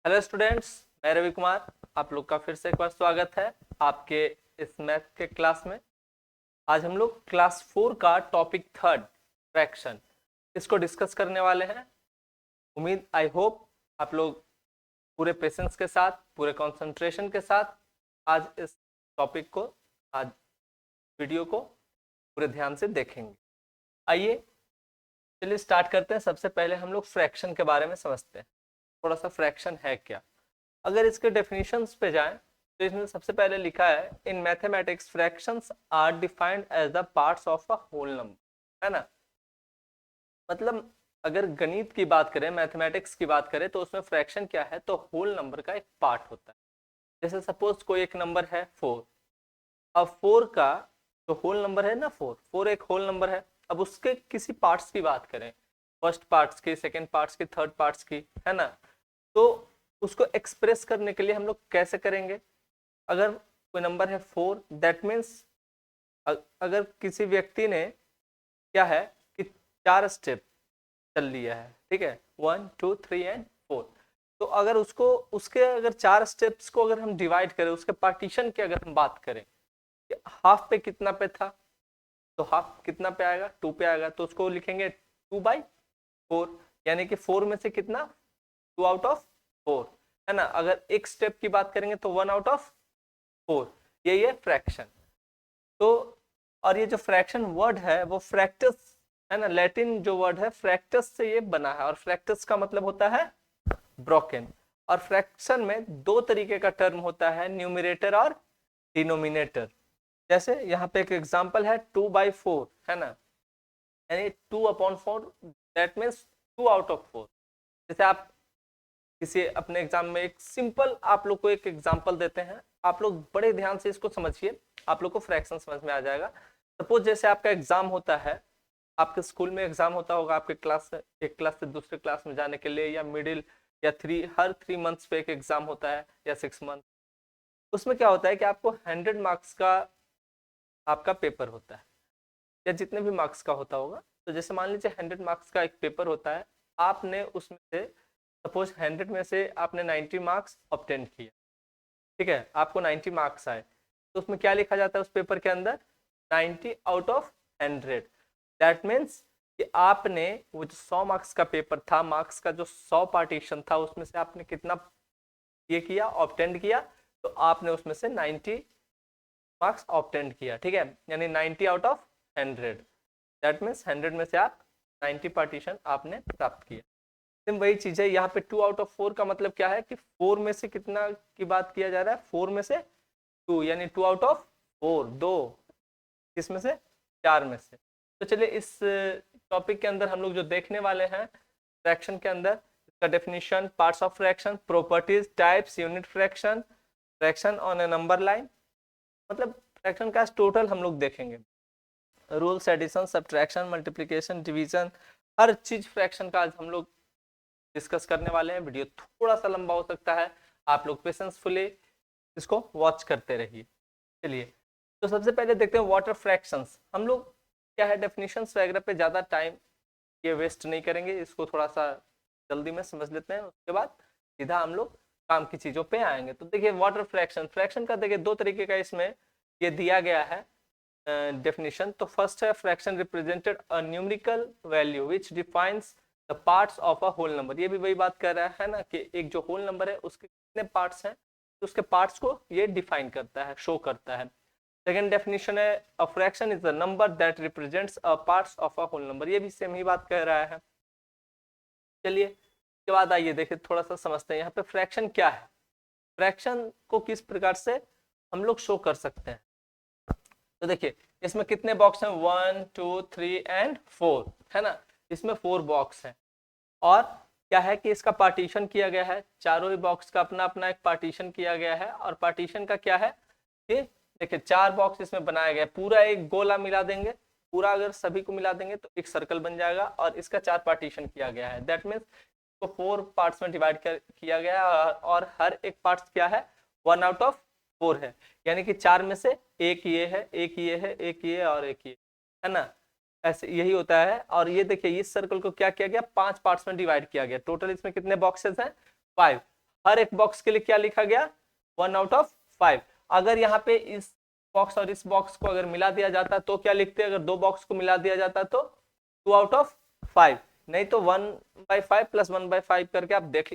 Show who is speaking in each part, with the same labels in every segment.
Speaker 1: Hello students, मैं रवि कुमार। आप लोग का फिर से एक बार स्वागत है आपके इस मैथ के क्लास में। आज हम लोग क्लास 4 का टॉपिक थर्ड फ्रैक्शन इसको डिस्कस करने वाले हैं। उम्मीद आई होप आप लोग पूरे पेशेंस के साथ, पूरे कंसंट्रेशन के साथ आज इस टॉपिक को, आज वीडियो को पूरे ध्यान से देखेंगे। आइए चलिए स्टार्ट करते हैं। सबसे पहले हम लोग फ्रैक्शन के बारे में समझते हैं, थोड़ा सा फ्रैक्शन है क्या। अगर इसके डेफिनेशंस पे जाएं तो इसमें सबसे पहले लिखा है, in mathematics fractions are defined as the parts of a whole number, है ना। मतलब अगर गणित की बात करें, मैथमेटिक्स की बात करें, तो उसमें फ्रैक्शन क्या है, तो होल नंबर का एक पार्ट होता है। जैसे सपोज कोई एक नंबर है 4। अब 4 का जो होल नंबर है ना, 4 एक होल नंबर है। अब उसके किसी पार्ट्स की बात करें, फर्स्ट पार्ट्स की, सेकेंड पार्ट्स की, थर्ड पार्ट्स की, है ना, तो उसको एक्सप्रेस करने के लिए हम लोग कैसे करेंगे। अगर कोई नंबर है 4, दैट मीन्स अगर किसी व्यक्ति ने क्या है कि 4 स्टेप चल लिया है, ठीक है, 1 2 3 एंड 4। तो अगर उसको उसके अगर 4 स्टेप्स को अगर हम डिवाइड करें, उसके पार्टीशन की अगर हम बात करें, हाफ पे कितना पे था, तो हाफ कितना पे आएगा, 2 पे आएगा, तो उसको लिखेंगे 2/4, यानी कि 4 में से कितना, 2 आउट ऑफ 4, है ना। अगर एक स्टेप की बात करेंगे तो 1 आउट ऑफ 4। यही है फ्रैक्शन। तो और ये जो फ्रैक्शन वर्ड है वो फ्रैक्टस, है ना, लैटिन जो वर्ड है फ्रैक्टस से ये बना है, और फ्रैक्टस का मतलब होता है ब्रोकन। और फ्रैक्शन में दो तरीके का टर्म होता है, न्यूमरेटर और डिनोमिनेटर। जैसे यहाँ पे एक एग्जांपल है 2/4, है ना, यानी 2/4, दैट मीन्स 2 आउट ऑफ 4। जैसे आप किसी अपने एग्जाम में एक सिंपल आप लोग को एक एग्जांपल देते हैं, आप लोग बड़े ध्यान से इसको समझिए, आप लोग को फ्रैक्शन समझ में आ जाएगा। सपोज जैसे आपका एग्जाम होता है, आपके स्कूल में एग्जाम होता होगा, आपके क्लास से एक क्लास से दूसरे क्लास में जाने के लिए, या मिडिल या हर 3 मंथ्स पे एक एग्जाम होता है, या 6 मंथ। उसमें क्या होता है कि आपको 100 मार्क्स का आपका पेपर होता है, या जितने भी मार्क्स का होता होगा। तो जैसे मान लीजिए 100 मार्क्स का एक पेपर होता है, आपने उसमें से सपोज 100 में से आपने 90 मार्क्स ऑब्टेन किए, ठीक है, आपको 90 मार्क्स आए, तो उसमें क्या लिखा जाता है उस पेपर के अंदर, 90 आउट ऑफ 100। दैट मीन्स कि आपने वो जो 100 मार्क्स का पेपर था, मार्क्स का जो 100 पार्टीशन था, उसमें से आपने कितना ये किया, ऑब्टेन किया, तो आपने उसमें से 90 मार्क्स ऑब्टेन किया, ठीक है, यानी 90 आउट ऑफ 100। दैट मीन्स 100 में से आप 90 पार्टीशन आपने प्राप्त किया। सेम वही चीज है यहाँ पे, 2 आउट ऑफ 4 का मतलब क्या है कि 4 में से कितना की बात किया जा रहा है, 4 में से 2, यानी 2 आउट ऑफ 4, दो, किसमें से, 4 में से। तो चलिए इस टॉपिक के अंदर हम लोग जो देखने वाले हैं फ्रैक्शन के अंदर, इसका definition, parts of fraction, properties, types, unit fraction, fraction on a number line, मतलब फ्रैक्शन का टोटल हम लोग देखेंगे। Rules, addition, subtraction, multiplication, division, हर चीज फ्रैक्शन का आज हम लोग डिस्कस करने वाले हैं। वीडियो थोड़ा सा लंबा हो सकता है, आप लोग पेशेंसफुली इसको वॉच करते रहिए। चलिए तो सबसे पहले देखते हैं वाटर फ्रैक्शंस। हम लोग क्या है, डेफिनेशंस वगैरह पे ज़्यादा टाइम ये वेस्ट नहीं करेंगे, इसको थोड़ा सा जल्दी में समझ लेते हैं, उसके बाद सीधा हम लोग काम की चीज़ों पे आएंगे। तो देखिए वाटर फ्रैक्शन, फ्रैक्शन का देखिए दो तरीके का इसमें ये दिया गया है डेफिनेशन। तो फर्स्ट है, fraction represented a numerical value which defines the parts of a whole number. ये भी वही बात कर रहा है ना, कि एक जो होल नंबर है उसके कितने पार्ट्स हैं, तो उसके पार्ट्स को ये डिफाइन करता है, शो करता है। सेकेंड डेफिनेशन है, a fraction is the number that represents a parts of a whole number. ये भी सेम ही बात कह रहा है। चलिए इसके बाद आइए देखिए थोड़ा सा समझते हैं यहाँ पे फ्रैक्शन क्या है, फ्रैक्शन को किस प्रकार से हम लोग शो कर सकते हैं। तो देखिए इसमें कितने बॉक्स हैं, 1 2 3 एंड 4, है ना, इसमें 4 बॉक्स हैं। और क्या है कि इसका पार्टीशन किया गया है, चारों ही बॉक्स का अपना अपना एक पार्टीशन किया गया है। और पार्टीशन का क्या है कि देखिए 4 बॉक्स इसमें बनाया गया है, पूरा एक गोला मिला देंगे, पूरा अगर सभी को मिला देंगे तो एक सर्कल बन जाएगा, और इसका 4 पार्टीशन किया गया है। दैट मीन्स तो 4 पार्ट्स में डिवाइड किया गया है, और हर एक पार्ट क्या है, 1 आउट ऑफ 4 है, यानी कि 4 में से एक ये है, एक ये है, एक ये और एक ये, है ना, ऐसे यही होता है। और ये देखिए इस सर्कल को क्या किया गया, 5 पार्ट्स में डिवाइड किया गया। टोटल इसमें कितने बॉक्सेस हैं, 5। हर एक बॉक्स के लिए क्या लिखा गया, 1/5। अगर यहाँ पे इस बॉक्स और इस बॉक्स को अगर मिला दिया जाता तो क्या लिखते, अगर दो बॉक्स को मिला दिया जाता तो 2/5, नहीं तो 1/5 + 1/5 करके आप देख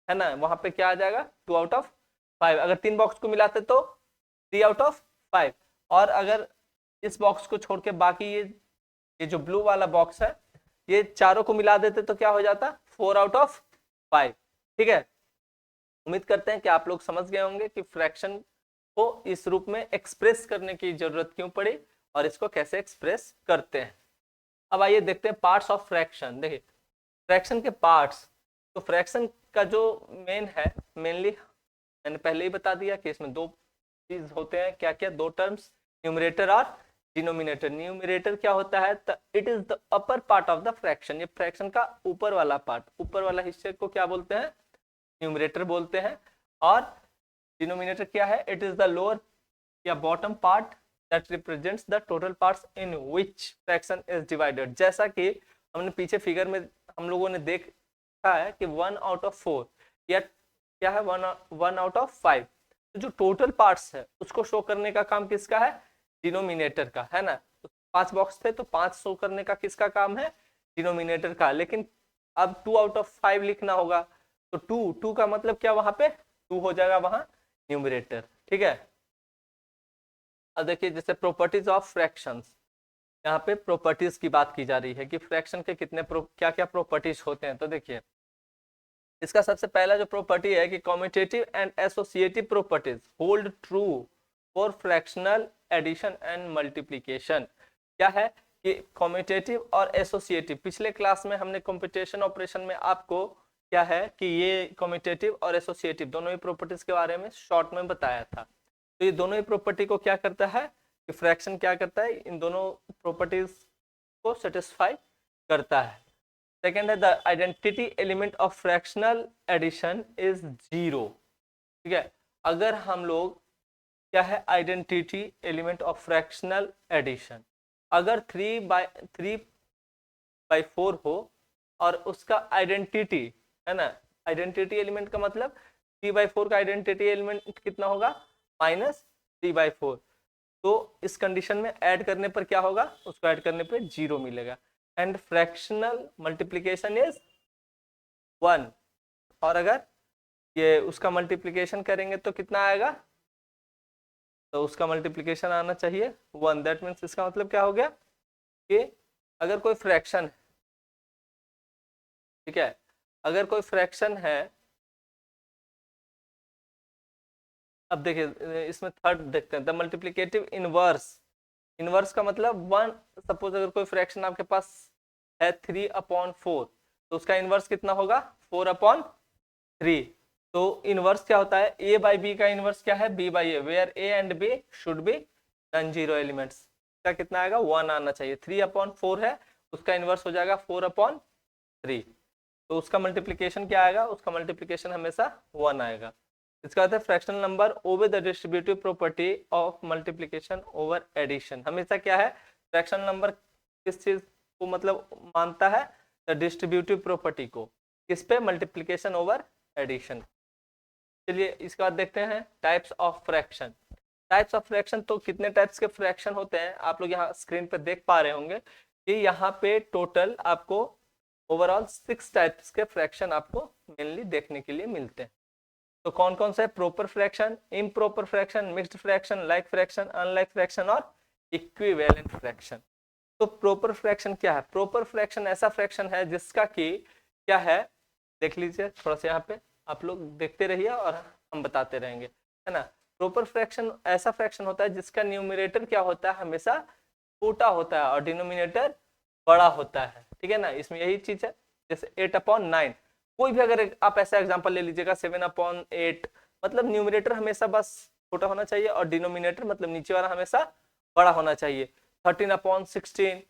Speaker 1: है ना, वहां पे क्या आ जाएगा 2/5। अगर तीन बॉक्स को मिलाते तो 3/5, और अगर इस बॉक्स को छोड़ के बाकी ये जो ब्लू वाला बॉक्स है ये चारों को मिला देते तो क्या हो जाता 4/5। ठीक है, उम्मीद करते हैं कि आप लोग समझ गए होंगे कि फ्रैक्शन को इस रूप में एक्सप्रेस करने की जरूरत क्यों पड़ी और इसको कैसे एक्सप्रेस करते हैं। अब आइए देखते हैं पार्ट्स ऑफ फ्रैक्शन। देखिए फ्रैक्शन के पार्ट्स, तो फ्रैक्शन का जो मेन है, मेनली मैंने पहले ही बता दिया कि इसमें दो चीज होते हैं, क्या क्या, दो टर्म्स, न्यूमरेटर और डिनोमिनेटर। न्यूमरेटर क्या होता है, it is the upper part of the fraction, ये फ्रैक्शन का ऊपर वाला पार्ट, ऊपर वाला हिस्से को क्या बोलते हैं, न्यूमरेटर बोलते हैं। और डिनोमिनेटर क्या है, इट इज द लोअर या bottom part that represents the total parts in which fraction is divided. जैसा कि हमने पीछे फिगर में हम लोगों ने देखा है कि 1/4 या क्या है 1/5, तो जो टोटल पार्ट्स है उसको शो करने का काम किसका है, डिनोमिनेटर का, है ना। तो 5 बॉक्स थे तो 5 शो करने का किसका काम है, डिनोमिनेटर का। लेकिन अब 2/5 लिखना होगा तो 2 का मतलब क्या, वहां पे 2 हो जाएगा वहां न्यूमरेटर। ठीक है, अब देखिए जैसे प्रॉपर्टीज ऑफ फ्रैक्शंस, यहाँ पे प्रॉपर्टीज की बात की जा रही है कि फ्रैक्शन के कितने क्या क्या प्रॉपर्टीज होते हैं। तो देखिए इसका सबसे पहला जो प्रॉपर्टी है कि commutative and associative properties hold true for fractional addition and multiplication. क्या है कि कम्यूटेटिव और एसोसिएटिव, पिछले क्लास में हमने कंप्यूटेशन ऑपरेशन में आपको क्या है कि ये कम्यूटेटिव और एसोसिएटिव दोनों ही प्रॉपर्टीज के बारे में शॉर्ट में बताया था। तो ये दोनों ही प्रॉपर्टी को क्या करता है कि फ्रैक्शन क्या करता है, इन दोनों प्रॉपर्टीज को सेटिस्फाई करता है। सेकेंड है the identity element of fractional addition is 0। ठीक है, अगर हम लोग क्या है identity element of fractional addition, अगर 3/4 हो और उसका आइडेंटिटी है ना, आइडेंटिटी एलिमेंट का मतलब 3/4 का आइडेंटिटी एलिमेंट कितना होगा, -3/4। तो इस कंडीशन में ऐड करने पर क्या होगा, उसको ऐड करने पर 0 मिलेगा। एंड फ्रैक्शनल मल्टीप्लिकेशन इज 1, और अगर ये उसका मल्टीप्लिकेशन करेंगे तो कितना आएगा, तो उसका मल्टीप्लिकेशन आना चाहिए 1। दैट मीन्स इसका मतलब क्या हो गया कि अगर कोई फ्रैक्शन, ठीक है, अगर कोई फ्रैक्शन है, अब देखिए इसमें थर्ड देखते हैं द मल्टीप्लिकेटिव इनवर्स। इनवर्स का मतलब 1, सपोज अगर कोई फ्रैक्शन आपके पास है 3/4, तो उसका इनवर्स कितना होगा 4/3। तो इनवर्स क्या होता है, a/b का इनवर्स क्या है, b/a, where a and b should be non zero elements. का कितना आएगा 1 आना चाहिए। 3/4 है, उसका इनवर्स हो जाएगा 4/3। तो उसका मल्टीप्लिकेशन क्या आएगा, उसका मल्टीप्लिकेशन हमेशा 1 आएगा। इसका अर्थ है fractional number obey the distributive property of multiplication over addition. हमेशा क्या है, फ्रैक्शनल नंबर किस चीज को मतलब मानता है, द डिस्ट्रीब्यूटिव प्रॉपर्टी को, किस पे, मल्टीप्लिकेशन ओवर एडिशन। चलिए इसके बाद देखते हैं types of fraction. Types of fraction, तो कितने टाइप्स के फ्रैक्शन होते हैं आप लोग यहाँ स्क्रीन पे देख पा रहे होंगे कि यहाँ पे टोटल आपको ओवरऑल 6 टाइप्स के फ्रैक्शन आपको मेनली देखने के लिए मिलते हैं। तो कौन कौन सा है, proper fraction, improper fraction, mixed fraction, like fraction, unlike fraction और इक्विवेलेंट फ्रैक्शन। तो प्रॉपर फ्रैक्शन क्या है, प्रॉपर फ्रैक्शन ऐसा फ्रैक्शन है जिसका कि क्या है, देख लीजिए थोड़ा सा यहाँ पे, आप लोग देखते रहिए और हम बताते रहेंगे, है ना। प्रॉपर फ्रैक्शन ऐसा फ्रैक्शन होता है जिसका न्यूमरेटर क्या होता है, हमेशा छोटा होता है और डिनोमिनेटर बड़ा होता है। ठीक है ना, इसमें यही चीज है। जैसे 8/9, कोई भी अगर आप ऐसा एग्जांपल ले लीजिएगा 7/8, मतलब न्यूमरेटर हमेशा बस छोटा होना चाहिए और डिनोमिनेटर मतलब नीचे वाला हमेशा बड़ा होना चाहिए। 13/16,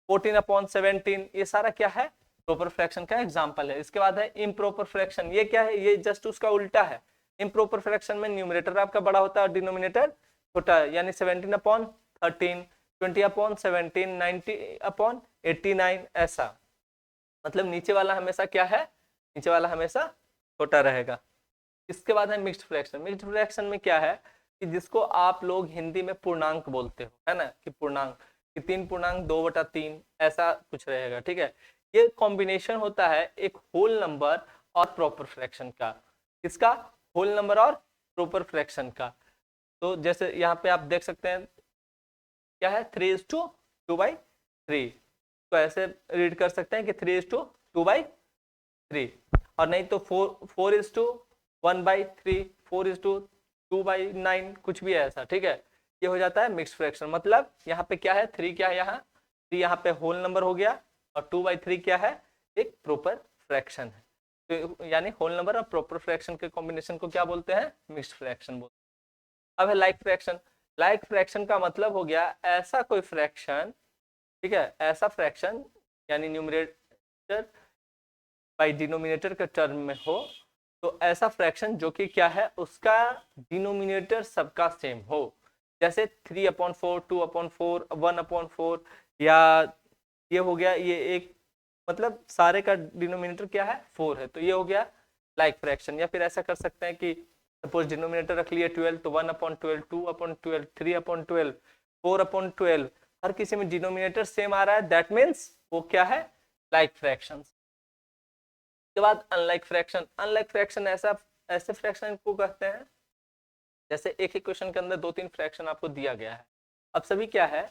Speaker 1: 14/17, ये सारा क्या है, प्रॉपर फ्रैक्शन का एग्जांपल है। इसके बाद है इम्प्रॉपर फ्रैक्शन, ये क्या है, ये जस्ट उसका उल्टा है। इम्प्रॉपर फ्रैक्शन में न्यूमरेटर आपका बड़ा होता है और डिनोमिनेटर छोटा है, यानी 17/13, 20/17, 90/89, ऐसा। मतलब नीचे वाला हमेशा क्या है, नीचे वाला हमेशा छोटा रहेगा। इसके बाद है मिक्स्ड फ्रैक्शन। मिक्स्ड फ्रैक्शन में क्या है कि जिसको आप लोग हिंदी में पूर्णांक बोलते हो, है ना, कि पूर्णांक कि 3/2/3 ऐसा कुछ रहेगा, ठीक है। ये कॉम्बिनेशन होता है एक होल नंबर और प्रॉपर फ्रैक्शन का। किसका? होल नंबर और प्रॉपर फ्रैक्शन का। तो जैसे यहाँ पे आप देख सकते हैं क्या है, 3:2/3। तो ऐसे रीड कर सकते हैं कि 3:2/3, और नहीं तो 4:1/3, 4:2/9, कुछ भी है ऐसा, ठीक है। ये हो जाता है मिक्स्ड फ्रैक्शन। मतलब यहाँ पे क्या है, 3 क्या है, यहाँ 3 यहाँ पे होल नंबर हो गया, और 2/3 क्या है, एक प्रॉपर फ्रैक्शन है। तो यानी होल नंबर और प्रॉपर फ्रैक्शन के कॉम्बिनेशन को क्या बोलते हैं, मिक्स्ड फ्रैक्शन बोलते हैं। अब है लाइक फ्रैक्शन। लाइक फ्रैक्शन का मतलब हो गया ऐसा कोई फ्रैक्शन, ठीक है, ऐसा फ्रैक्शन यानी न्यूमरेटर बाई डिनोमिनेटर के टर्म में हो, तो ऐसा फ्रैक्शन जो कि क्या है, उसका डिनोमिनेटर सबका सेम हो। जैसे 3/4, 2/4, 1/4, या ये हो गया, ये एक मतलब सारे का डिनोमिनेटर क्या है, 4 है, तो ये हो गया लाइक फ्रैक्शन। या फिर ऐसा कर सकते हैं कि सपोज डिनोमिनेटर रख लिया 12, तो 1/12, 2/12, 3/12, 4/12, हर किसी में डिनोमिनेटर सेम आ रहा है, दैट मीन्स वो क्या है, लाइक फ्रैक्शन। के बाद अनलाइक फ्रैक्शन। अनलाइक फ्रैक्शन ऐसा ऐसे फ्रैक्शन को कहते हैं जैसे एक ही क्वेश्चन के अंदर 2-3 फ्रैक्शन आपको दिया गया है। अब सभी क्या है,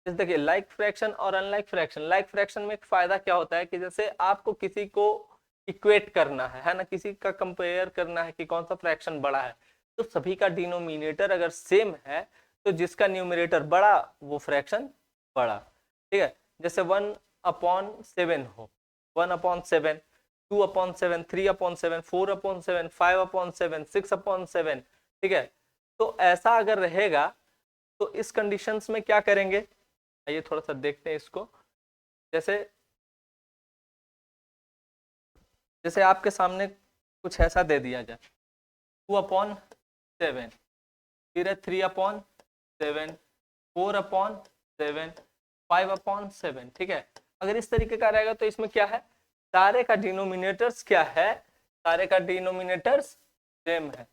Speaker 1: जैसे देखिए लाइक फ्रैक्शन और अनलाइक फ्रैक्शन। लाइक फ्रैक्शन में एक फायदा क्या होता है कि जैसे आपको किसी को इक्वेट करना है ना, किसी का कंपेयर करना है कि कौन सा फ्रैक्शन बड़ा है, तो सभी का डिनोमिनेटर अगर सेम है तो जिसका न्यूमरेटर बड़ा वो फ्रैक्शन बड़ा, ठीक है। जैसे 1/7 हो, 1/7, 2/7, 3/7, 4/7, 5/7, 6/7, ठीक है। तो ऐसा अगर रहेगा तो इस कंडीशंस में क्या करेंगे, आइए थोड़ा सा देखते हैं इसको। जैसे जैसे आपके सामने कुछ ऐसा दे दिया जाए, 2/7, फिर है 3/7, 4/7, 5/7, ठीक है। अगर इस तरीके का रहेगा तो इसमें क्या है, सारे का डिनोमिनेटर्स क्या है, सारे का डिनोमिनेटर्स सेम है,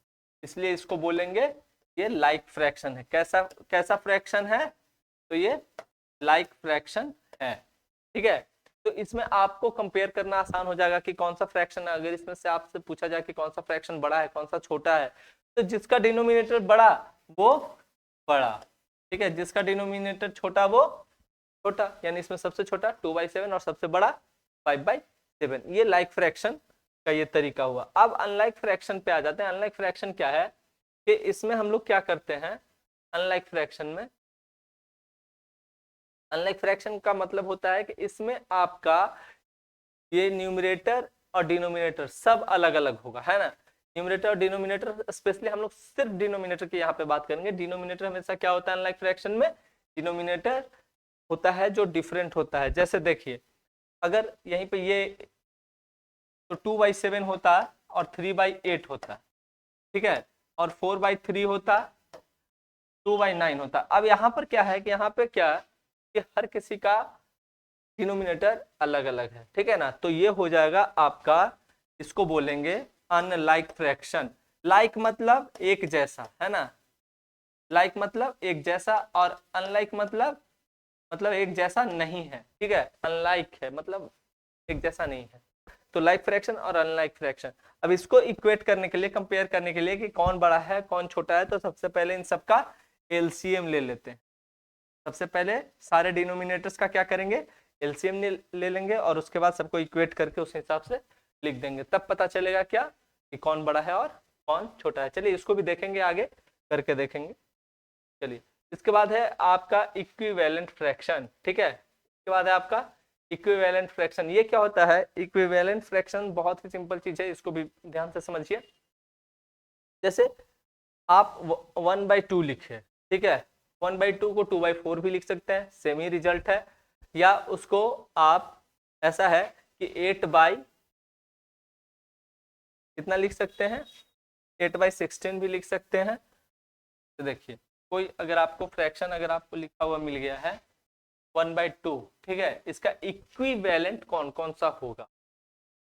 Speaker 1: इसलिए इसको बोलेंगे ये लाइक फ्रैक्शन है। कैसा कैसा फ्रैक्शन है, तो ये लाइक फ्रैक्शन है, ठीक है। तो इसमें आपको कंपेयर करना आसान हो जाएगा कि कौन सा फ्रैक्शन है। अगर इसमें से आपसे पूछा जाए कि कौन सा फ्रैक्शन बड़ा है कौन सा छोटा है, तो जिसका डिनोमिनेटर बड़ा वो बड़ा, ठीक है, जिसका डिनोमिनेटर छोटा वो छोटा, यानी इसमें सबसे छोटा 2/7 और सबसे बड़ा 5/7। ये लाइक फ्रैक्शन का ये तरीका हुआ। अब अनलाइक फ्रैक्शन पे आ जाते हैं। अनलाइक फ्रैक्शन क्या है कि इसमें हम लोग क्या करते हैं, अनलाइक फ्रैक्शन में, अनलाइक फ्रैक्शन का मतलब होता है कि इसमें आपका ये न्यूमरेटर और डिनोमिनेटर सब अलग अलग होगा, है ना। न्यूमरेटर और डिनोमिनेटर, स्पेशली हम लोग सिर्फ डिनोमिनेटर की यहाँ पे बात करेंगे। डिनोमिनेटर हमेशा क्या होता है अनलाइक फ्रैक्शन में, डिनोमिनेटर होता है जो डिफरेंट होता है। जैसे देखिए अगर यहीं पे ये तो 2/7 होता और 3/8 होता, ठीक है, और 4/3 होता, 2/9 होता। अब यहाँ पर क्या है कि यहाँ पे क्या कि हर किसी का डिनोमिनेटर अलग अलग है, ठीक है ना। तो ये हो जाएगा आपका, इसको बोलेंगे अनलाइक फ्रैक्शन। लाइक मतलब एक जैसा, है ना, लाइक मतलब एक जैसा, और अनलाइक मतलब एक जैसा नहीं है, ठीक है। अनलाइक है मतलब एक जैसा नहीं है। तो लाइक फ्रैक्शन और अनलाइक फ्रैक्शन। अब इसको इक्वेट करने के लिए, कंपेयर करने के लिए कि कौन बड़ा है कौन छोटा है, तो सबसे पहले इन सबका एलसीएम ले लेते हैं। सबसे पहले सारे डिनोमिनेटर्स का क्या करेंगे, एलसीएम ले लेंगे, और उसके बाद सबको इक्वेट करके उस हिसाब से लिख देंगे। तब पता चलेगा क्या कि कौन बड़ा है और कौन छोटा है। चलिए इसको भी देखेंगे, आगे करके देखेंगे। चलिए इसके बाद है आपका इक्विवेलेंट फ्रैक्शन, ठीक है। इसके बाद है आपका इक्विवेलेंट फ्रैक्शन। ये क्या होता है, इक्विवेलेंट फ्रैक्शन बहुत ही सिंपल चीज है, इसको भी ध्यान से समझिए। जैसे आप 1/2 लिखे, ठीक है, 1/2 को 2/4 भी लिख सकते हैं, सेम ही रिजल्ट है। या उसको आप ऐसा है कि 8 कितना लिख सकते हैं, 8/16 भी लिख सकते हैं। तो देखिए कोई अगर आपको फ्रैक्शन अगर आपको लिखा हुआ मिल गया है 1/2, ठीक है, इसका इक्विवेलेंट कौन कौन सा होगा,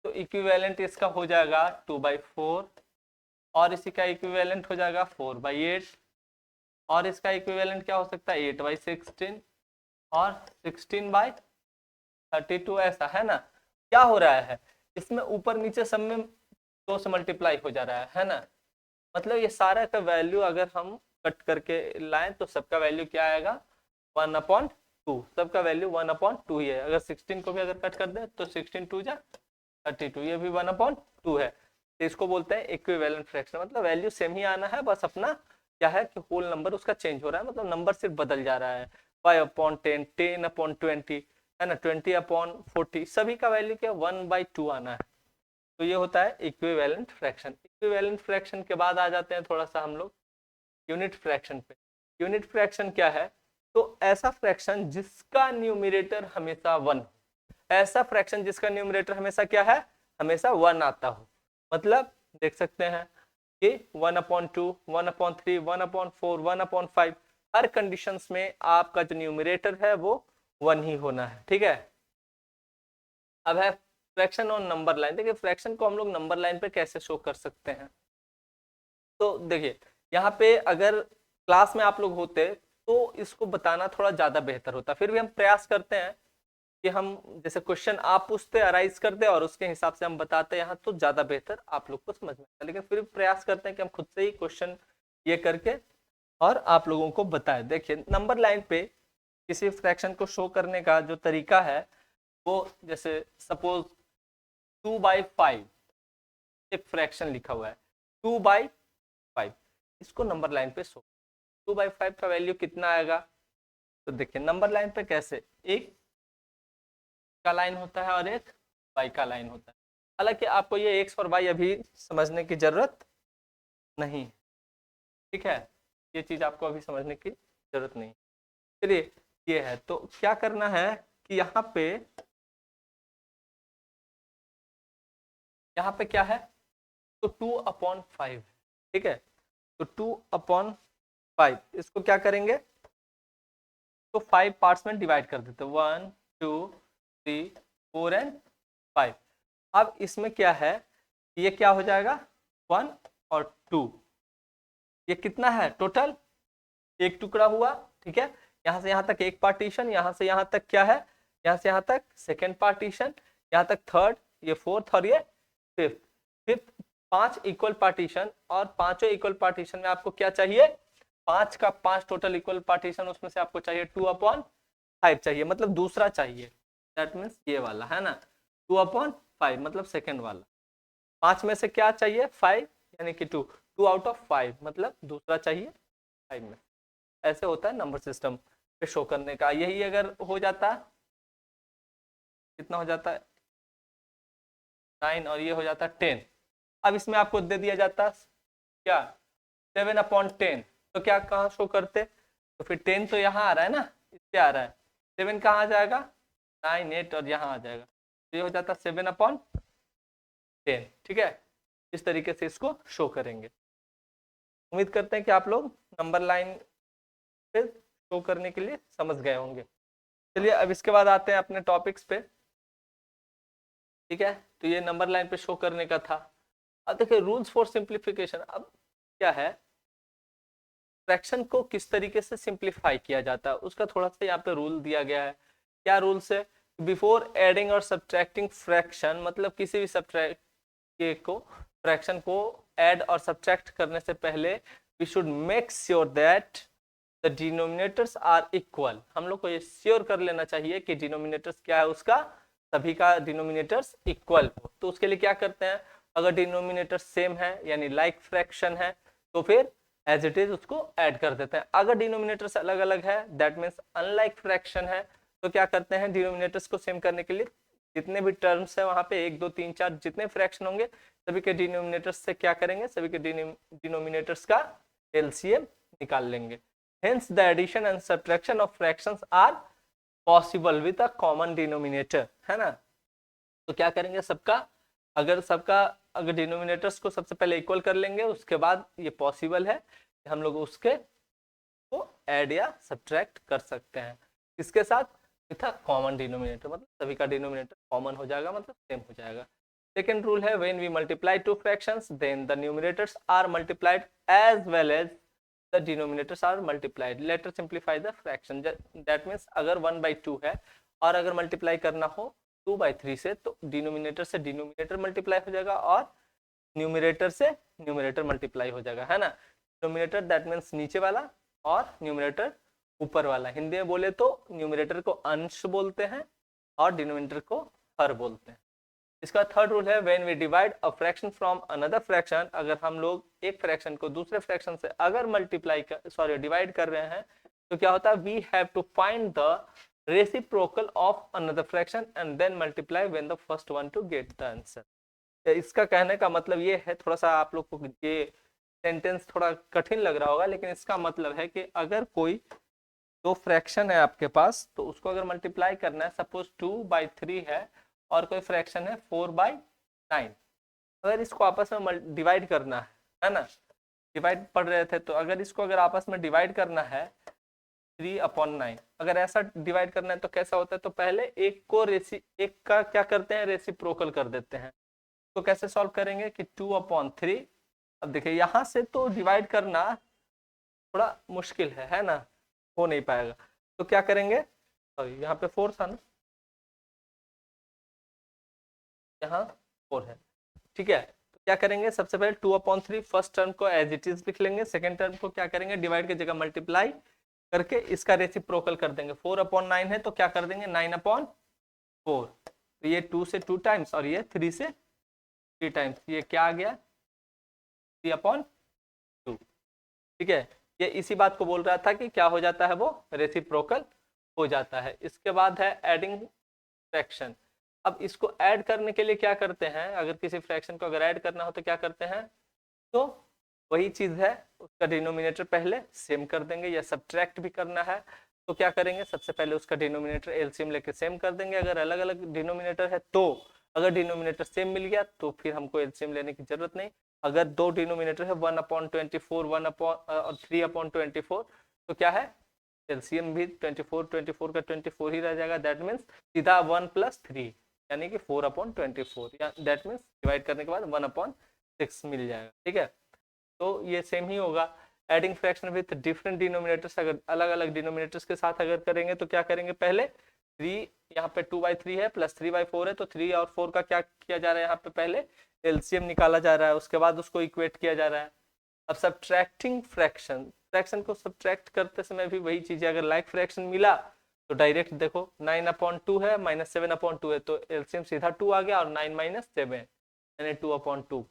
Speaker 1: तो इक्विवेलेंट इसका हो जाएगा 2/4 और इसी का इक्विवेलेंट हो जाएगा 4/8 और इसका इक्विवेलेंट क्या हो सकता है 8/16 और 16/32 ऐसा है ना। क्या हो रहा है इसमें ऊपर नीचे सब में 2 से मल्टीप्लाई हो जा रहा है ना। मतलब ये सारा का वैल्यू अगर हम कट करके लाएं तो सबका वैल्यू क्या आएगा 1/2। सबका वैल्यू 1/2 ही है। अगर 16 को भी अगर कट कर दे तो 16 2 जा 32, ये भी 1/2 है। तो इसको बोलते हैं इक्विवेलेंट फ्रैक्शन। मतलब वैल्यू सेम ही आना है, बस अपना क्या है कि होल नंबर उसका चेंज हो रहा है, मतलब नंबर सिर्फ बदल जा रहा है। 5/10, 10/20 है ना, 20/40 सभी का वैल्यू क्या 1/2 आना है। तो ये होता है इक्विवेलेंट फ्रैक्शन। इक्विवेलेंट फ्रैक्शन के बाद आ जाते हैं थोड़ा सा हम लोग यूनिट फ्रैक्शन पे। यूनिट फ्रैक्शन क्या है? तो ऐसा फ्रैक्शन जिसका न्यूमरेटर हमेशा 1, ऐसा फ्रैक्शन जिसका न्यूमरेटर हमेशा क्या है, हमेशा 1 आता हो। मतलब देख सकते हैं कि 1/2, 1/3, 1/4, 1/5 हर कंडीशंस में आपका जो न्यूमरेटर है वो 1 ही होना है। ठीक है। अब है फ्रैक्शन ऑन नंबर लाइन। देखिए फ्रैक्शन को हम लोग नंबर लाइन पे कैसे शो कर सकते हैं। तो देखिए यहाँ पे अगर क्लास में आप लोग होते तो इसको बताना थोड़ा ज्यादा बेहतर होता, फिर भी हम प्रयास करते हैं कि हम जैसे क्वेश्चन आप पूछते अराइज करते और उसके हिसाब से हम बताते यहाँ, तो ज्यादा बेहतर आप लोग को समझ में आता। लेकिन फिर भी प्रयास करते हैं कि हम खुद से ही क्वेश्चन ये करके और आप लोगों को बताएं। देखिए नंबर लाइन पे किसी फ्रैक्शन को शो करने का जो तरीका है वो, जैसे सपोज 2/5 एक फ्रैक्शन लिखा हुआ है 2/5, इसको नंबर लाइन पे शो। 2/5 का वैल्यू कितना आएगा? तो देखिए नंबर लाइन पे कैसे एक का लाइन होता है और एक वाई का लाइन होता है। हालांकि आपको ये एक्स और वाई अभी समझने की जरूरत नहीं, ठीक है, ये चीज आपको अभी समझने की जरूरत नहीं। चलिए ये है तो क्या करना है कि यहाँ पे क्या है, तो 2/5, ठीक है। तो 2/5 इसको क्या करेंगे, तो 5 पार्ट्स में डिवाइड कर देते 1 2 3 4 एंड 5। अब इसमें क्या है, ये क्या हो जाएगा 1 और 2, ये कितना है टोटल, एक टुकड़ा हुआ, ठीक है। यहाँ से यहाँ तक एक पार्टीशन, यहाँ से यहाँ तक क्या है, यहाँ से यहाँ तक सेकेंड पार्टीशन, यहाँ तक थर्ड, ये फोर्थ और ये फिफ्थ। फिफ्थ 5 इक्वल पार्टीशन, और पांचों इक्वल पार्टीशन में आपको क्या चाहिए 5 का 5 टोटल इक्वल पार्टीशन, उसमें से आपको चाहिए 2/5 चाहिए, मतलब दूसरा चाहिए। दैट मीन्स ये वाला है ना 2/5, मतलब सेकेंड वाला। 5 में से क्या चाहिए 5, यानी कि 2 मतलब दूसरा चाहिए 5 में। ऐसे होता है नंबर सिस्टम पे शो करने का। यही अगर हो जाता कितना हो जाता है 9 और ये हो जाता 10। अब इसमें आपको दे दिया जाता क्या 7/10, तो क्या कहाँ शो करते, तो फिर 10 तो यहाँ आ रहा है ना, इससे आ रहा है, 7 कहाँ आ जाएगा 9 8 और यहाँ आ जाएगा, तो ये हो जाता 7/10। ठीक है, इस तरीके से इसको शो करेंगे। उम्मीद करते हैं कि आप लोग नंबर लाइन पे शो करने के लिए समझ गए होंगे। चलिए अब इसके बाद आते हैं अपने टॉपिक्स पे, ठीक है। तो ये नंबर लाइन पे शो करने का था। अब देखिए रूल्स फॉर सिंप्लीफिकेशन। अब क्या है, फ्रैक्शन को किस तरीके से सिंप्लीफाई किया जाता है उसका थोड़ा सा यहाँ पे रूल दिया गया है। क्या रूल्स है, बिफोर एडिंग और सब्ट्रैक्टिंग फ्रैक्शन, मतलब किसी भी फ्रैक्शन को ऐड और सब्ट्रैक्ट करने से पहले we should make sure that the denominators are equal. हम लोग को ये श्योर कर लेना चाहिए कि डिनोमिनेटर्स क्या है उसका, सभी का डिनोमिनेटर्स इक्वल हो। तो उसके लिए क्या करते हैं, अगर डिनोमिनेटर सेम है यानी लाइक फ्रैक्शन है तो फिर एज इट इज उसको ऐड कर देते हैं। अगर डिनोमिनेटर्स अलग अलग है दैट मीन्स अनलाइक फ्रैक्शन है, तो क्या करते हैं डिनोमिनेटर्स को सेम करने के लिए जितने भी टर्म्स है वहां पे 1 2 3 4 जितने फ्रैक्शन होंगे सभी के डिनोमिनेटर्स से क्या करेंगे, सभी के डिनोमिनेटर्स का एलसीएम निकाल लेंगे। Hence the addition and subtraction of fractions are possible with a common denominator, है ना। तो क्या करेंगे सबका अगर डिनोमिनेटर्स को सबसे पहले इक्वल कर लेंगे, उसके बाद ये पॉसिबल है कि हम लोग उसके को ऐड या सब्ट्रैक्ट कर सकते हैं। इसके साथ विथ अ कॉमन डिनोमिनेटर, मतलब सभी का डिनोमिनेटर कॉमन हो जाएगा, मतलब सेम हो जाएगा। सेकेंड रूल है when we multiply two fractions then the numerators are multiplied as well as the denominators are multiplied. Let us simplify the fraction. That means अगर 1/2 है और अगर मल्टीप्लाई करना हो 2/3 से तो डिनोमिनेटर से डिनोमिनेटर मल्टीप्लाई हो जाएगा और न्यूमरेटर से न्यूमरेटर मल्टीप्लाई हो जाएगा, है ना। डिनोमिनेटर दैट मीन्स नीचे वाला और न्यूमरेटर ऊपर वाला। हिंदी में बोले तो न्यूमरेटर को अंश बोलते हैं और डिनोमिनेटर को हर बोलते हैं। इसका थर्ड रूल है when we divide a fraction from another fraction. अगर हम लोग एक फ्रैक्शन को दूसरे फ्रैक्शन से अगर डिवाइड कर रहे हैं तो क्या होता है, we have to find the reciprocal of another fraction and then multiply when the first one to get the answer. इसका कहने का मतलब ये है, थोड़ा सा आप लोग को ये सेंटेंस थोड़ा कठिन लग रहा होगा, लेकिन इसका मतलब है कि अगर कोई दो फ्रैक्शन है आपके पास तो उसको अगर मल्टीप्लाई करना है, सपोज 2/3 है और कोई फ्रैक्शन है 4/9, अगर इसको आपस में डिवाइड करना है ना, डिवाइड पढ़ रहे थे तो अगर इसको अगर आपस में डिवाइड करना है 3/9, अगर ऐसा डिवाइड करना है तो कैसा होता है, तो पहले एक का क्या करते हैं, रेसिप्रोकल कर देते हैं। तो कैसे सॉल्व करेंगे कि 2/3। अब देखिए यहां से तो डिवाइड करना थोड़ा मुश्किल है ना, हो नहीं पाएगा। तो क्या करेंगे, सॉरी यहाँ पे 4 था ना, यहाँ 4 है, ठीक है। तो क्या करेंगे, सबसे पहले 2/3 फर्स्ट टर्म को एज इट इज लिख लेंगे, सेकेंड टर्म को क्या करेंगे, डिवाइड की जगह मल्टीप्लाई करके इसका रेसिप्रोकल कर देंगे। 4/9 है तो क्या कर देंगे 9/4। तो ये 2 से 2 टाइम्स और ये 3 से 3 टाइम्स, ये क्या आ गया 3/2, ठीक है। ये इसी बात को बोल रहा था कि क्या हो जाता है, वो रेसिप्रोकल हो जाता है। इसके बाद है एडिंग फ्रैक्शन। अब इसको ऐड करने के लिए क्या करते हैं, अगर किसी फ्रैक्शन को अगर ऐड करना हो तो क्या करते हैं, तो वही चीज है, उसका डिनोमिनेटर पहले सेम कर देंगे, या सब्ट्रैक्ट भी करना है तो क्या करेंगे, सबसे पहले उसका डिनोमिनेटर एलसीएम लेके सेम कर देंगे। अगर अलग अलग डिनोमिनेटर है तो अगर डिनोमिनेटर सेम मिल गया तो फिर हमको एलसीएम लेने की जरूरत नहीं। अगर दो डिनोमिनेटर है 1/24 और 3/24 तो क्या है, एलसीएम भी 24 का 24 ही रह जाएगा। दैट मीन्स सीधा 1+3 यानी कि 4/24, या दैट मीन्स डिवाइड करने के बाद 1/6 मिल जाएगा, ठीक है। तो ये सेम ही होगा। Adding fraction with different denominators, अगर अलग अलग डिनोमिनेटर्स के साथ अगर करेंगे तो क्या करेंगे, पहले 3 यहाँ पे 2/3 है प्लस 3/4 है तो 3 और 4 का क्या किया जा रहा है, यहाँ पे पहले एलसीएम निकाला जा रहा है, उसके बाद उसको इक्वेट किया जा रहा है। अब सब्ट्रैक्टिंग फ्रैक्शन, फ्रैक्शन को सब्ट्रैक्ट करते समय भी वही चीज है, अगर लाइक फ्रैक्शन मिला तो डायरेक्ट देखो 9/2 है -7/2 है तो एलसीएम सीधा 2 आ गया और 9 - 7 यानी 2/2।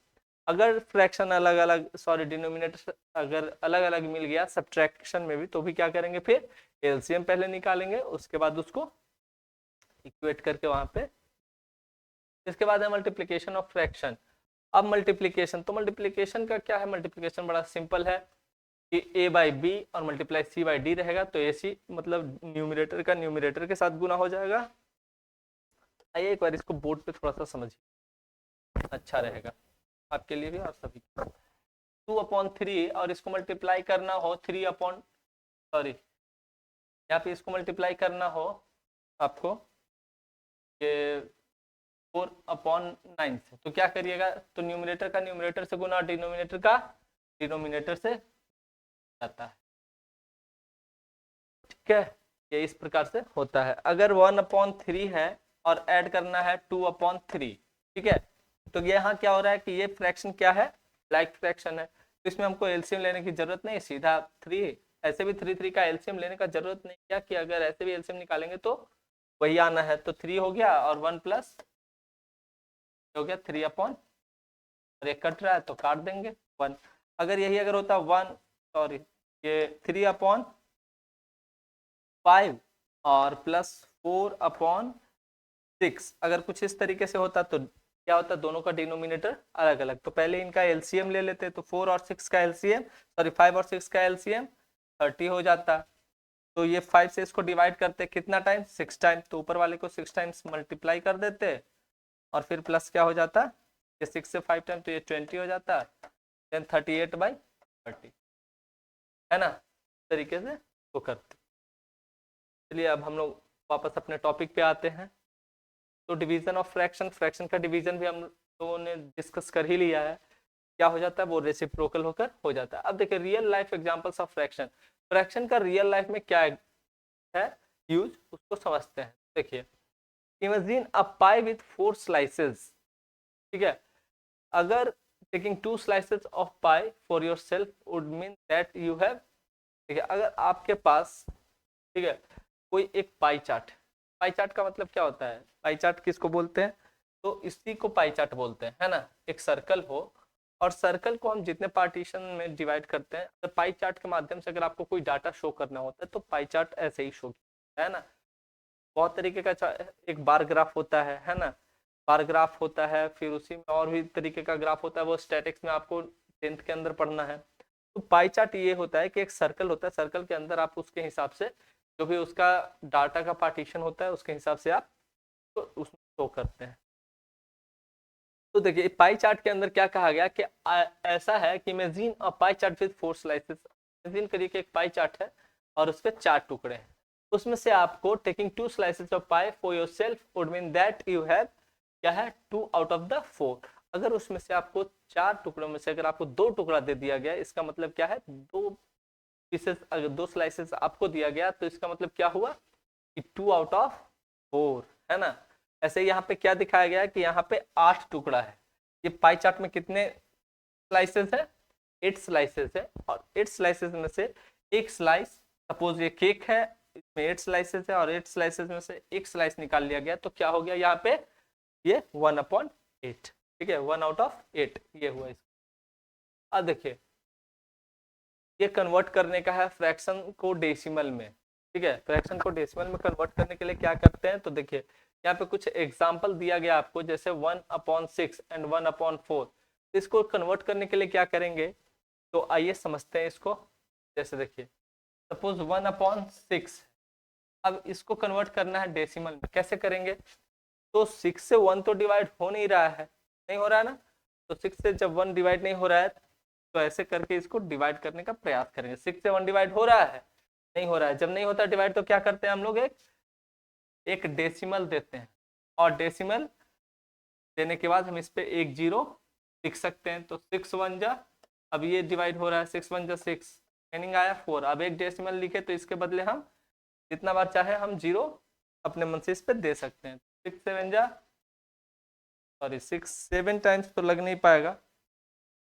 Speaker 1: अगर फ्रैक्शन अलग अलग डिनोमिनेटर अगर अलग अलग मिल गया सब्ट्रैक्शन में भी तो भी क्या करेंगे, फिर एलसीएम पहले निकालेंगे उसके बाद उसको इक्वेट करके वहां पे। इसके बाद है मल्टीप्लीकेशन ऑफ फ्रैक्शन। अब मल्टीप्लीकेशन, तो मल्टीप्लीकेशन का क्या है, मल्टीप्लीकेशन बड़ा सिंपल है कि a/b और मल्टीप्लाई c/d रहेगा, तो ac मतलब न्यूमरेटर का न्यूमरेटर के साथ गुना हो जाएगा। आइए एक बार इसको बोर्ड पे थोड़ा सा समझिए, अच्छा रहेगा आपके लिए भी और सभी। 2/3 और इसको मल्टीप्लाई करना हो 3 सॉरी यहाँ पे इसको मल्टीप्लाई करना हो आपको ये 4/9 से, तो क्या करिएगा, तो न्यूमरेटर का न्यूमरेटर से गुना और डिनोमिनेटर का डिनोमिनेटर से जाता है, ठीक है। ये इस प्रकार से होता है। अगर 1/3 है और ऐड करना है 2/3, ठीक है, तो ये यहाँ क्या हो रहा है कि ये फ्रैक्शन क्या है, लाइक फ्रैक्शन है, तो इसमें हमको एलसीएम लेने की जरूरत नहीं, सीधा 3, ऐसे भी 3 का एलसीएम लेने का जरूरत नहीं, क्या कि अगर ऐसे भी एलसीएम निकालेंगे तो वही आना है, तो 3 हो गया और 1 प्लस हो गया 3/, और ये कट रहा है तो काट देंगे 1। अगर यही अगर होता 1 सॉरी ये 3/5 और प्लस 4/6, अगर कुछ इस तरीके से होता तो क्या होता, दोनों का डिनोमिनेटर अलग अलग, तो पहले इनका एलसीएम ले लेते, तो 4 और 6 का एलसीएम सॉरी 5 और 6 का एलसीएम 30 हो जाता। तो ये 5 से इसको डिवाइड करते कितना टाइम, 6 टाइम, तो ऊपर वाले को 6 टाइम्स मल्टीप्लाई कर देते और फिर प्लस क्या हो जाता, ये 6 से 5 टाइम तो ये 20 हो जाता, देन 38/30, है ना, इस तरीके से वो करते। चलिए अब हम लोग वापस अपने टॉपिक पे आते हैं। तो डिवीजन ऑफ फ्रैक्शन, फ्रैक्शन का डिवीजन भी हम लोगों ने डिस्कस कर ही लिया है, क्या हो जाता है वो रेसिप्रोकल होकर हो जाता है। अब देखिए real life examples of fraction, fraction का रियल लाइफ में क्या है यूज, उसको समझते हैं। देखिए imagine a pi with 4 slices, ठीक है, अगर taking 2 slices of pi for yourself would mean that you have, ठीक है, अगर आपके पास, ठीक है, कोई एक पाई चार्ट, पाई चार्ट का मतलब क्या होता है, पाई चार्ट किसको बोलते हैं, तो इसी को पाई चार्ट बोलते हैं, है ना। एक सर्कल हो और सर्कल को हम जितने पार्टीशन में डिवाइड करते हैं, तो पाई चार्ट के माध्यम से अगर आपको कोई डाटा शो करना होता है तो पाई चार्ट ऐसे ही शो है ना। बहुत तरीके का एक बार ग्राफ होता है ना, बार ग्राफ होता है, फिर उसी में और भी तरीके का ग्राफ होता है, वो स्टैटिक्स में आपको 10th के अंदर पढ़ना है। तो पाई चार्ट ये होता है कि एक सर्कल होता है, सर्कल के अंदर आप उसके हिसाब से जो भी उसका डाटा का पार्टीशन होता है उसके हिसाब से आप तो उसमें शो करते हैं। तो देखिए पाई चार्ट के अंदर क्या कहा गया कि ऐसा है कि imagine a pie chart with 4 slices, imagine करिए कि एक पाई चार्ट है और उस पे 4 टुकड़े हैं, उसमें से आपको taking 2 slices of pi for yourself would mean that you have क्या है 2 आउट ऑफ द 4। अगर उसमें से आपको 4 टुकड़ों में से अगर आपको 2 टुकड़ा दे दिया गया, इसका मतलब क्या है 2 पीसेस, अगर 2 स्लाइसेस आपको दिया गया तो इसका मतलब क्या हुआ कि 2 आउट ऑफ 4, है ना। ऐसे यहाँ पे क्या दिखाया गया है कि यहाँ पे 8 टुकड़ा है, ये पाई चार्ट में कितने स्लाइसेस है, 8 स्लाइसेस है, और 8 स्लाइसेस में से एक स्लाइस, सपोज ये केक है, इसमें 8 स्लाइसेस है और 8 स्लाइसेस में से एक स्लाइस निकाल लिया गया, तो क्या हो गया यहाँ पे ये 1/8, ठीक है, 1 आउट ऑफ 8 ये हुआ इसका। अब देखिए ये कन्वर्ट करने का है फ्रैक्शन को डेसिमल में, ठीक है, फ्रैक्शन को डेसिमल में कन्वर्ट करने के लिए क्या करते हैं, तो देखिए यहाँ पे कुछ एग्जाम्पल दिया गया आपको, जैसे 1/6 एंड 1/4, इसको कन्वर्ट करने के लिए क्या करेंगे, तो आइए समझते हैं इसको। जैसे देखिए सपोज 1/6, अब इसको कन्वर्ट करना है डेसिमल में, कैसे करेंगे, तो 6 से 1 तो डिवाइड हो नहीं रहा है, नहीं हो रहा है ना, तो 6 से जब 1 डिवाइड नहीं हो रहा है तो ऐसे करके इसको डिवाइड करने का प्रयास करेंगे। 6 से 1 डिवाइड हो रहा है, नहीं हो रहा है, जब नहीं होता डिवाइड तो क्या करते हैं हम लोग, एक डेसिमल देते हैं, और डेसिमल देने के बाद हम इस पे एक 0 लिख सकते हैं, तो 6 1 जा, अब ये डिवाइड हो रहा है, 6 1 जा 6, मीनिंग आया 4, अब एक डेसिमल लिखे तो इसके बदले हम जितना बार चाहे हम 0 अपने मन से इस पे दे सकते हैं। 6 7 जा, सॉरी 6 7 टाइम्स तो लग नहीं पाएगा,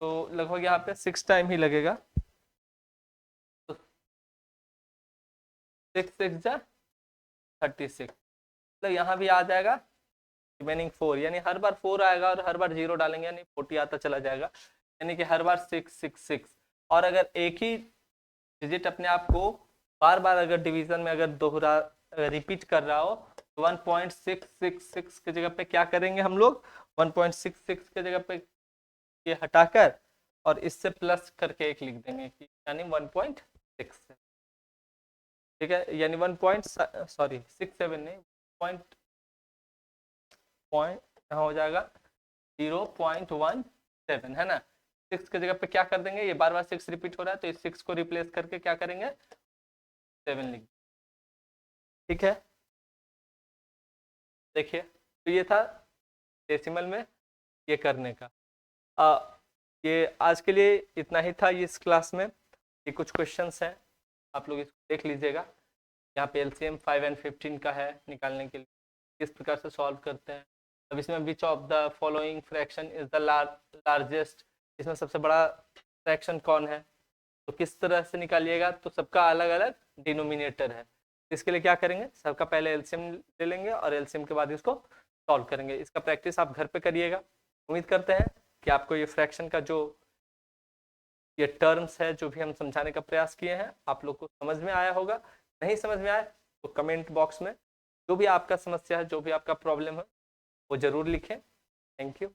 Speaker 1: तो लगभग यहाँ पे 6 टाइम ही लगेगा, तो 6 6 जा 36, तो यहाँ भी आ जाएगा रिमेनिंग 4, यानी हर बार 4 आएगा और हर बार 0 डालेंगे यानी 40 आता चला जाएगा, यानी कि हर बार 6 6 6। और अगर एक ही डिजिट अपने आप को बार बार अगर डिवीजन में अगर दोहरा रिपीट कर रहा हो, तो 1.666 की जगह पे क्या करेंगे हम लोग, 1.66 की जगह पे ये हटाकर और इससे प्लस करके एक लिख देंगे कि यानी 1.6, ठीक है, यानी 1.67 नहीं, पॉइंट यहाँ हो जाएगा 0.17, है ना। 6 की जगह पे क्या कर देंगे, ये बार बार 6 रिपीट हो रहा है तो इस 6 को रिप्लेस करके क्या करेंगे 7 लिख, ठीक है। देखिए तो ये था डेसिमल में ये करने का। ये आज के लिए इतना ही था इस क्लास में, ये कुछ क्वेश्चंस हैं आप लोग इसको देख लीजिएगा। यहाँ पे LCM 5 and 15 का है, निकालने के लिए किस प्रकार से सॉल्व करते हैं। अब इसमें which of the following fraction is the largest, इसमें सबसे बड़ा फ्रैक्शन कौन है, तो किस तरह से निकालिएगा, तो सबका अलग अलग डिनोमिनेटर है। इसके लिए क्या करेंगे, सबका पहले एलसीएम ले लेंगे और एलसीएम के बाद इसको सॉल्व करेंगे। इसका प्रैक्टिस आप घर पे करिएगा। उम्मीद करते हैं कि आपको ये फ्रैक्शन का जो ये टर्म्स है जो भी हम समझाने का प्रयास किए हैं आप लोग को समझ में आया होगा। नहीं समझ में आए तो कमेंट बॉक्स में जो भी आपका समस्या है, जो भी आपका प्रॉब्लम है वो जरूर लिखें। Thank you.